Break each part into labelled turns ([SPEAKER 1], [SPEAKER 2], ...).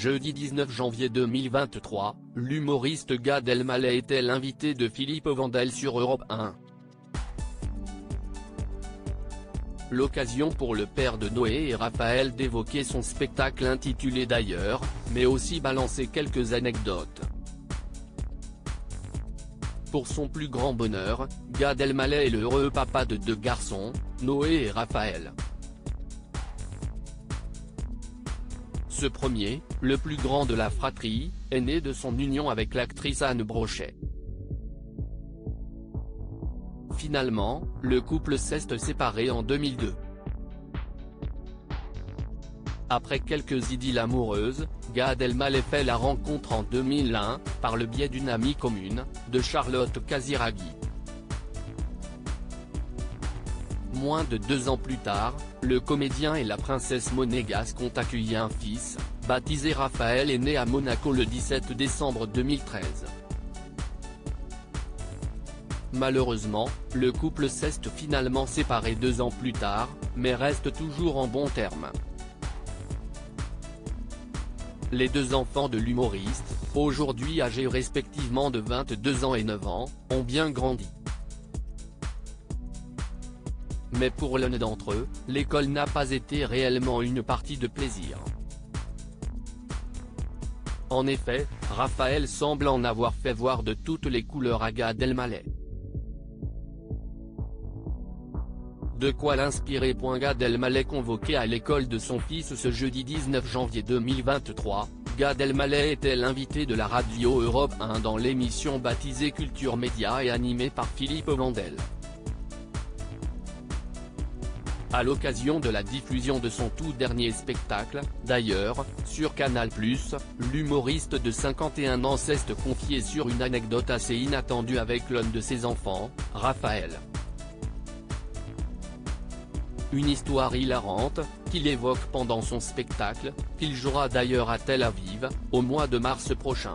[SPEAKER 1] Jeudi 19 janvier 2023, l'humoriste Gad Elmaleh était l'invité de Philippe Vandel sur Europe 1. L'occasion pour le père de Noé et Raphaël d'évoquer son spectacle intitulé D'ailleurs, mais aussi balancer quelques anecdotes. Pour son plus grand bonheur, Gad Elmaleh est le heureux papa de 2 garçons, Noé et Raphaël. Ce premier, le plus grand de la fratrie, est né de son union avec l'actrice Anne Brochet. Finalement, le couple s'est séparé en 2002. Après quelques idylles amoureuses, Gad Elmaleh fait la rencontre en 2001, par le biais d'une amie commune, de Charlotte Casiraghi. Moins de 2 ans plus tard, le comédien et la princesse monégasque ont accueilli un fils, baptisé Raphaël et né à Monaco le 17 décembre 2013. Malheureusement, le couple s'est finalement séparé 2 ans plus tard, mais reste toujours en bons termes. Les 2 enfants de l'humoriste, aujourd'hui âgés respectivement de 22 ans et 9 ans, ont bien grandi. Mais pour l'un d'entre eux, l'école n'a pas été réellement une partie de plaisir. En effet, Raphaël semble en avoir fait voir de toutes les couleurs à Gad Elmaleh. De quoi l'inspirer. Gad Elmaleh convoqué à l'école de son fils ce jeudi 19 janvier 2023, Gad Elmaleh était l'invité de la radio Europe 1 dans l'émission baptisée Culture Média et animée par Philippe Vandel. À l'occasion de la diffusion de son tout dernier spectacle, D'ailleurs, sur Canal+, l'humoriste de 51 ans s'est confié sur une anecdote assez inattendue avec l'un de ses enfants, Raphaël. Une histoire hilarante, qu'il évoque pendant son spectacle, qu'il jouera d'ailleurs à Tel Aviv, au mois de mars prochain.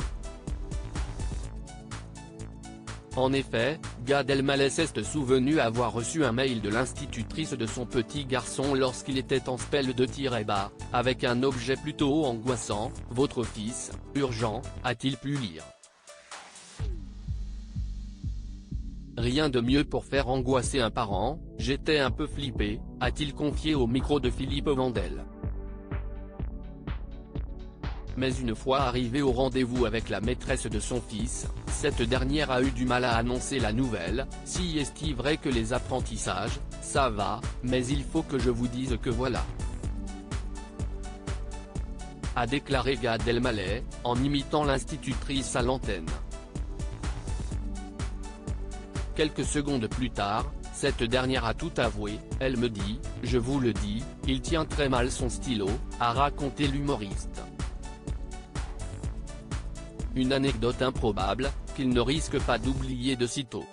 [SPEAKER 1] En effet, Gad Elmaleh s'est souvenu avoir reçu un mail de l'institutrice de son petit garçon lorsqu'il était en spell de tir-et-bas, avec un objet plutôt angoissant: « Votre fils, urgent, a-t-il pu lire ? Rien de mieux pour faire angoisser un parent, j'étais un peu flippé », a-t-il confié au micro de Philippe Vandel. Mais une fois arrivé au rendez-vous avec la maîtresse de son fils, cette dernière a eu du mal à annoncer la nouvelle. « Si est-il vrai que les apprentissages, ça va, mais il faut que je vous dise que voilà », a déclaré Gad Elmaleh, en imitant l'institutrice à l'antenne. Quelques secondes plus tard, cette dernière a tout avoué. « Elle me dit, je vous le dis, il tient très mal son stylo », a raconté l'humoriste. Une anecdote improbable, qu'il ne risque pas d'oublier de sitôt.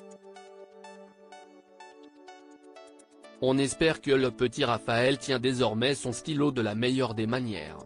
[SPEAKER 1] On espère que le petit Raphaël tient désormais son stylo de la meilleure des manières.